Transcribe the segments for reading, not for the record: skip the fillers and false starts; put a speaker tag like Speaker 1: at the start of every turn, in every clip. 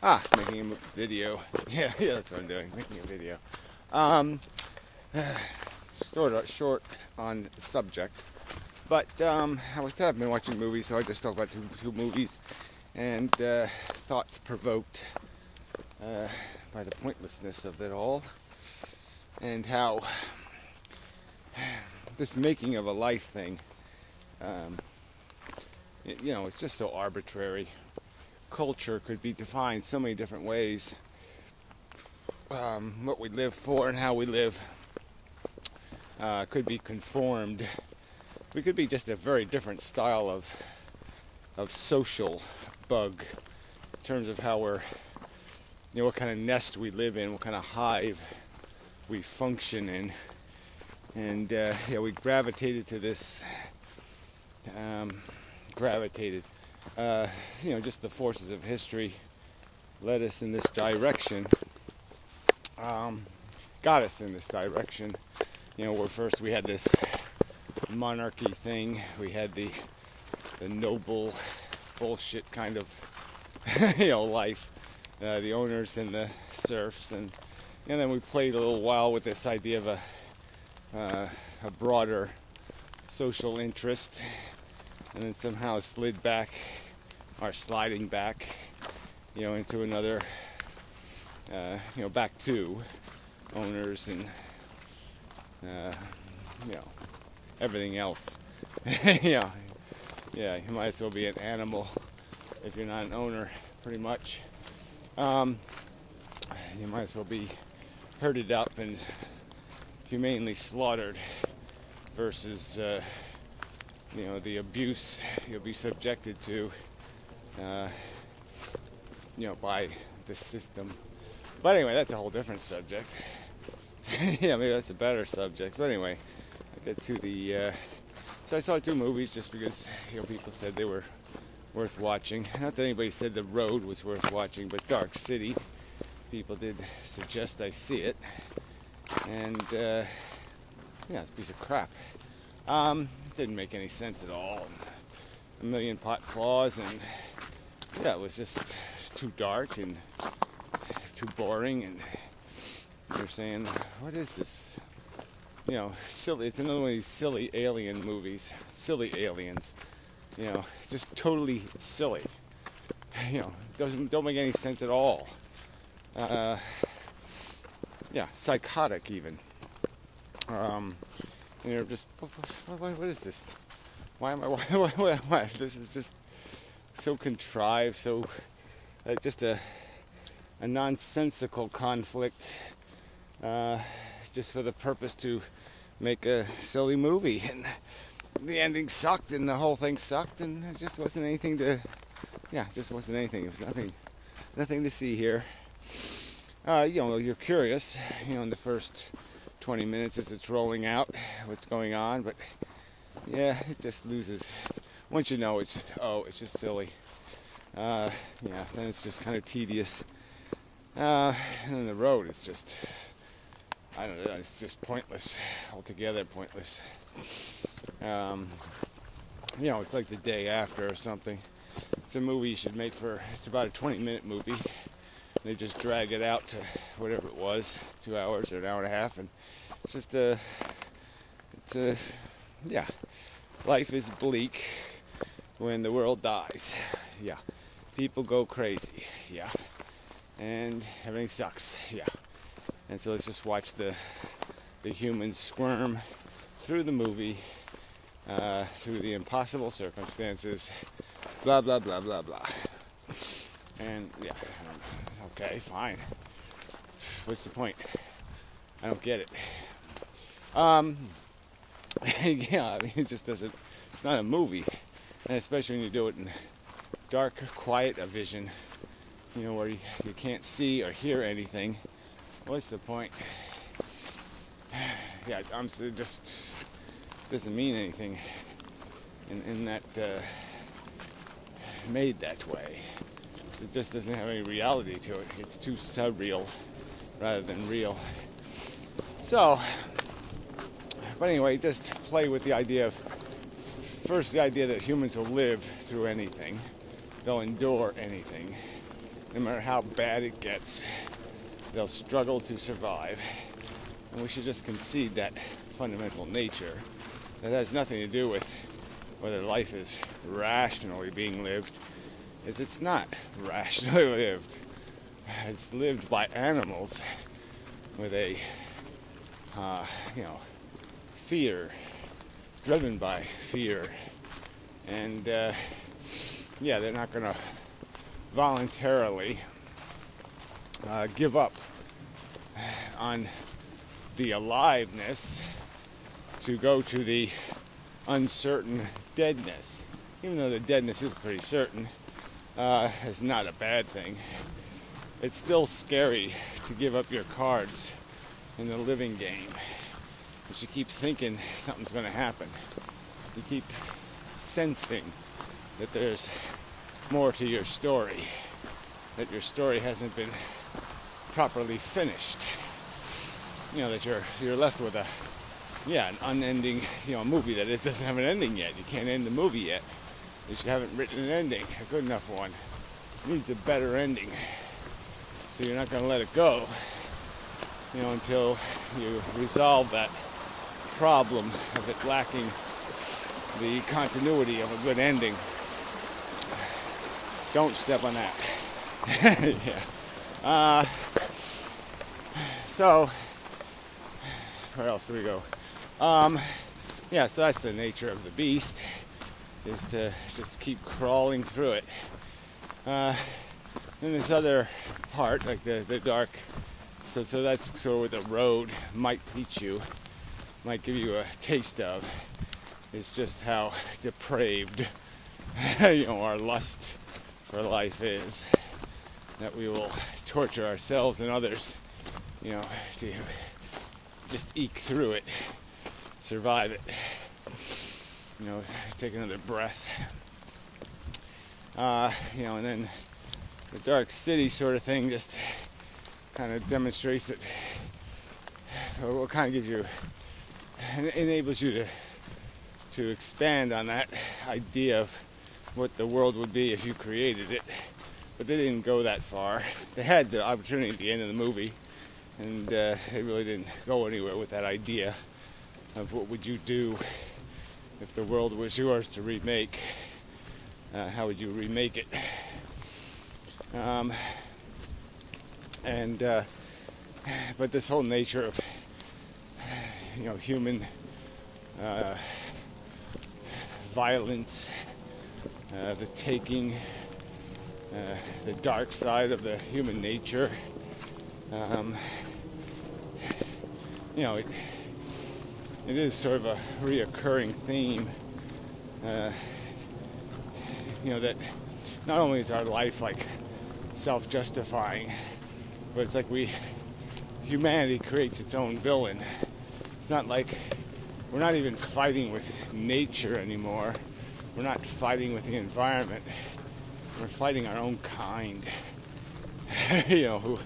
Speaker 1: Making a video. Yeah, that's what I'm doing. Making a video. Um, sort of short on subject, but I've been watching movies, so I just talk about two movies and thoughts provoked by the pointlessness of it all, and how this making of a life thing, it's just so arbitrary. Culture could be defined so many different ways. What we live for and how we live could be conformed. We could be just a very different style of social bug in terms of how we're, what kind of nest we live in, what kind of hive we function in, and we gravitated to this. Just the forces of history led us in this direction. Got us in this direction. Where first we had this monarchy thing, we had the noble bullshit kind of life, the owners and the serfs, and then we played a little while with this idea of a broader social interest, and then somehow slid back, or sliding back, into another, back to owners and everything else. You might as well be an animal if you're not an owner, pretty much. You might as well be herded up and humanely slaughtered versus the abuse you'll be subjected to by the system. But anyway, that's a whole different subject. Maybe that's a better subject. But anyway, I get to the... So I saw two movies just because people said they were worth watching. Not that anybody said The Road was worth watching, but Dark City. People did suggest I see it. And, it's a piece of crap. Didn't make any sense at all. A million pot flaws, and it was just too dark and too boring, and you're saying, what is this? Silly. It's another one of these silly alien movies. Silly aliens. Just totally silly. Don't make any sense at all. Psychotic even. You're just, what is this? Why am I? Why? This is just so contrived. So just a nonsensical conflict. Just for the purpose to make a silly movie, and the ending sucked, and the whole thing sucked, and it just wasn't anything to. It just wasn't anything. It was nothing to see here. You're curious, in the first 20 minutes as it's rolling out, what's going on, but it just loses. Once you know it's just silly. Then it's just kind of tedious. And then The Road is just, I don't know, it's just pointless, altogether pointless. It's like The Day After or something. It's a movie you should make it's about a 20-minute movie. They just drag it out to whatever it was, 2 hours or an hour and a half, and it's just life is bleak when the world dies. People go crazy. And everything sucks. And so let's just watch the humans squirm through the movie, through the impossible circumstances, blah blah blah blah blah. And okay, fine. What's the point? I don't get it. It just doesn't. It's not a movie, and especially when you do it in dark, quiet a vision, where you can't see or hear anything. What's the point? It just doesn't mean anything in that made that way. It just doesn't have any reality to it. It's too surreal rather than real. So, but anyway, just play with the idea of, first, the idea that humans will live through anything. They'll endure anything. no matter how bad it gets, they'll struggle to survive. And we should just concede that fundamental nature. That has nothing to do with whether life is rationally being lived, is it's not rationally lived. It's lived by animals with a, fear, driven by fear. And, they're not going to voluntarily give up on the aliveness to go to the uncertain deadness. Even though the deadness is pretty certain, it's not a bad thing. It's still scary to give up your cards in the living game. But you keep thinking something's going to happen. You keep sensing that there's more to your story, that your story hasn't been properly finished. That you're left with an unending, movie that it doesn't have an ending yet. You can't end the movie yet. You haven't written an ending, a good enough one. It needs a better ending. So you're not going to let it go, until you resolve that problem of it lacking the continuity of a good ending. Don't step on that. Yeah. So, where else do we go? So that's the nature of the beast, is to just keep crawling through it. Then this other part, like the dark, so that's sort of what the road might teach you, might give you a taste of, is just how depraved, our lust for life is. That we will torture ourselves and others, to just eke through it, survive it, take another breath. And then the dark city sort of thing just kind of demonstrates it, or kind of gives you, enables you to expand on that idea of what the world would be if you created it. But they didn't go that far. They had the opportunity at the end of the movie, and they really didn't go anywhere with that idea of what would you do if the world was yours to remake. How would you remake it? But this whole nature of human violence, the taking, the dark side of the human nature, it is sort of a reoccurring theme, that not only is our life like self-justifying, but it's like humanity creates its own villain. It's not like we're not even fighting with nature anymore. We're not fighting with the environment. We're fighting our own kind, who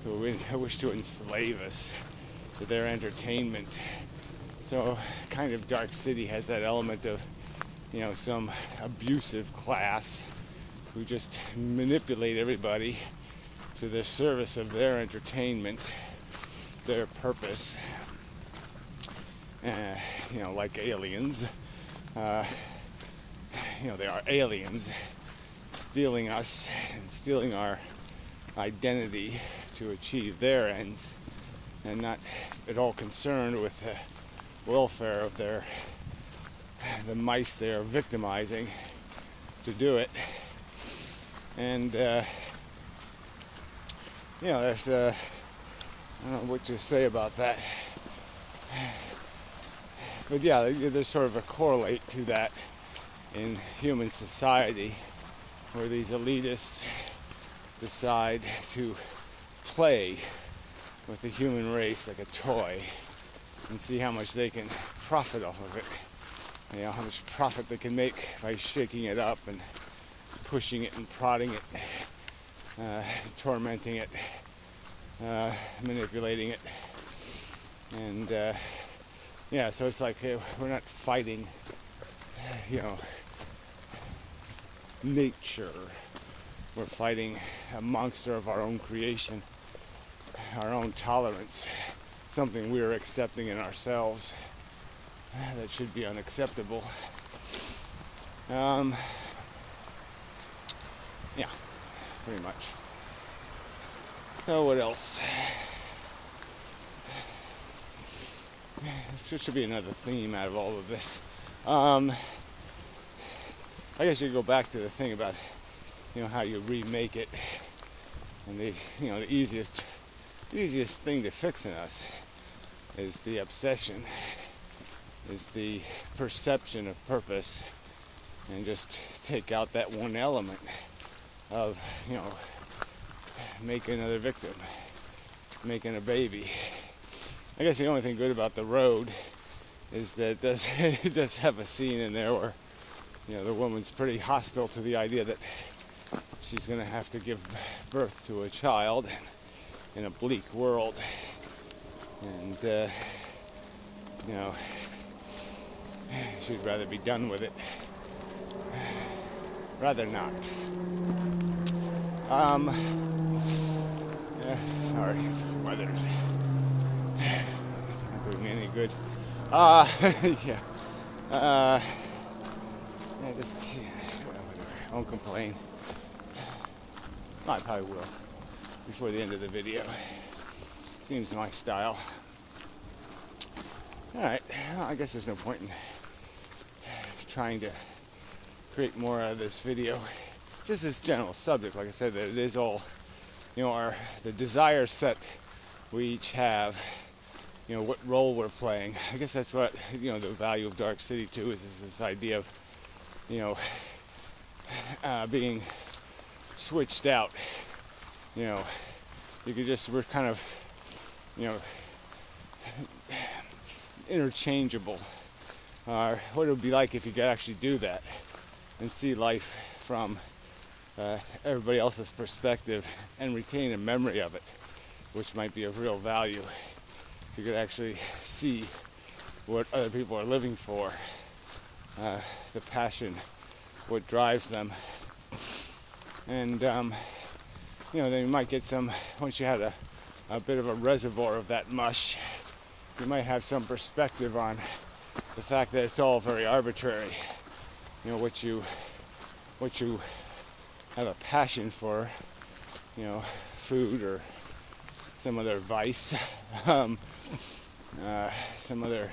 Speaker 1: wish to enslave us for their entertainment. So kind of Dark City has that element of, some abusive class who just manipulate everybody to the service of their entertainment, their purpose. Like aliens. They are aliens stealing us and stealing our identity to achieve their ends, and not at all concerned with the welfare of the mice they are victimizing to do it. And there's I don't know what to say about that, but there's sort of a correlate to that in human society, where these elitists decide to play with the human race like a toy and see how much they can profit off of it. How much profit they can make by shaking it up and pushing it and prodding it, tormenting it, manipulating it. And so it's like we're not fighting, nature. we're fighting a monster of our own creation, our own tolerance, something we're accepting in ourselves that should be unacceptable. Yeah, pretty much. So what else? There should be another theme out of all of this. I guess you go back to the thing about, how you remake it, and the easiest thing to fix in us is the obsession, is the perception of purpose, and just take out that one element of, making another victim, making a baby. I guess the only thing good about The Road is that it does have a scene in there where, the woman's pretty hostile to the idea that she's going to have to give birth to a child in a bleak world. And, she'd rather be done with it. Rather not. Sorry, it's weather. Not doing me any good. Yeah. Whatever. I won't complain. I probably will before the end of the video. Seems my style. Alright, well, I guess there's no point in trying to create more out of this video. Just this general subject, like I said, that it is all, the desire set we each have, what role we're playing. I guess that's what, the value of Dark City too is this idea of, being switched out. You could just, we're kind of, interchangeable. What it would be like if you could actually do that and see life from everybody else's perspective and retain a memory of it, which might be of real value. If you could actually see what other people are living for, the passion, what drives them, and then you might get some, once you had a bit of a reservoir of that mush, you might have some perspective on the fact that it's all very arbitrary. What you have a passion for, food or some other vice, some other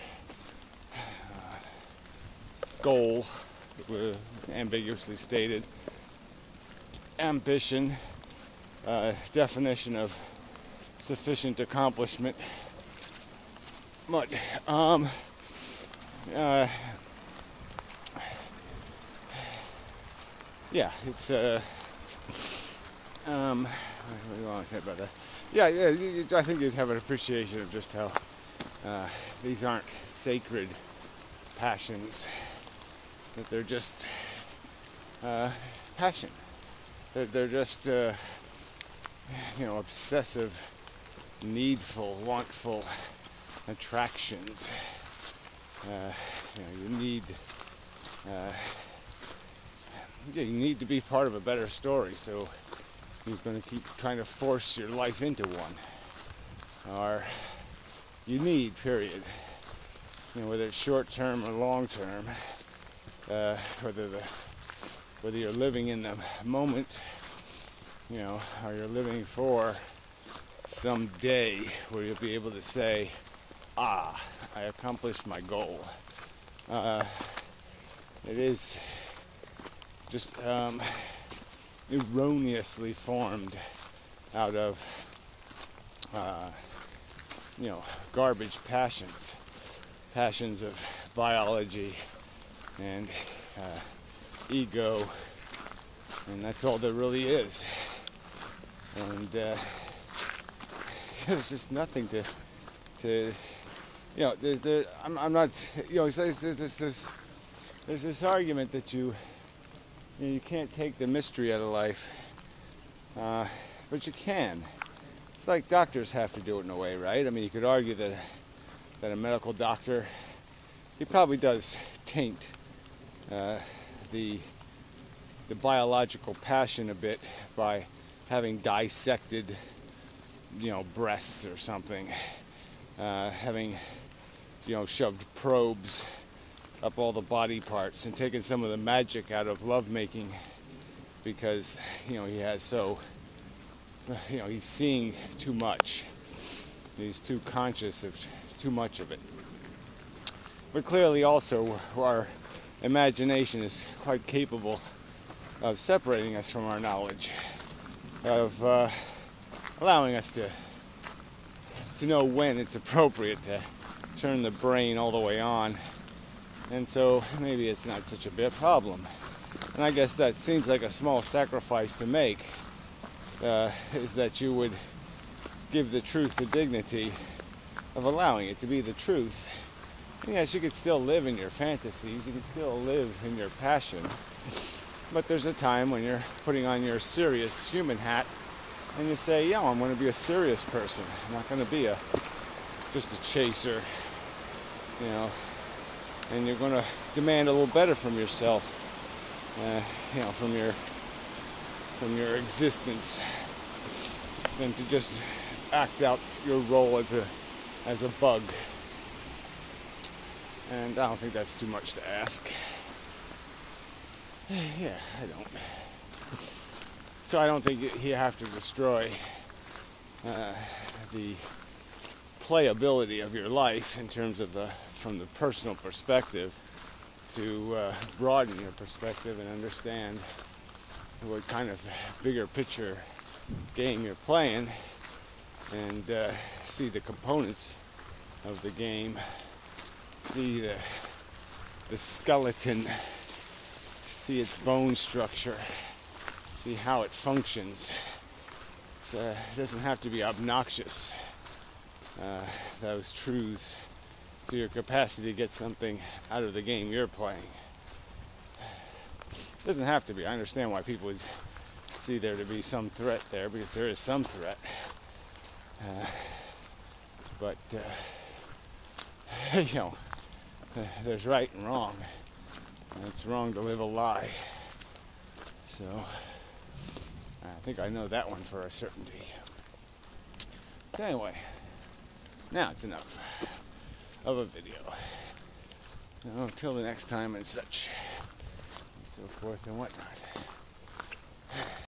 Speaker 1: goal, ambiguously stated, ambition, definition of sufficient accomplishment. But yeah, it's what do you want to say about that? Yeah, I think you'd have an appreciation of just how these aren't sacred passions, that they're just passion. They're just obsessive, needful, wantful attractions. You need to be part of a better story, so you're going to keep trying to force your life into one. Or you need, period. Whether it's short term or long term, whether you're living in the moment, or you're living for some day where you'll be able to say, I accomplished my goal. It is just erroneously formed out of garbage passions of biology and ego, and that's all there really is. And there's just nothing to I'm not, there's this argument that you can't take the mystery out of life, but you can. It's like doctors have to do it in a way, right? I mean, you could argue that a medical doctor, he probably does taint the the biological passion a bit by having dissected, breasts or something, having, shoved probes up all the body parts and taken some of the magic out of lovemaking because, he has he's seeing too much. He's too conscious of too much of it. But clearly also our imagination is quite capable of separating us from our knowledge, of allowing us to know when it's appropriate to turn the brain all the way on. And so maybe it's not such a big problem. And I guess that seems like a small sacrifice to make, is that you would give the truth the dignity of allowing it to be the truth. And yes, you could still live in your fantasies, you can still live in your passion, but there's a time when you're putting on your serious human hat and you say, I'm going to be a serious person. I'm not going to be just a chaser, and you're going to demand a little better from yourself, from your existence, than to just act out your role as a bug. And I don't think that's too much to ask. Yeah, I don't. So I don't think you have to destroy the playability of your life in terms of from the personal perspective to broaden your perspective and understand what kind of bigger picture game you're playing, and see the components of the game, see the skeleton, see its bone structure, see how it functions. It doesn't have to be obnoxious, those truths, to your capacity to get something out of the game you're playing. It doesn't have to be. I understand why people would see there to be some threat there, because there is some threat. But there's right and wrong. And it's wrong to live a lie. So I think I know that one for a certainty. But anyway, now it's enough of a video. So until the next time and such, and so forth and whatnot.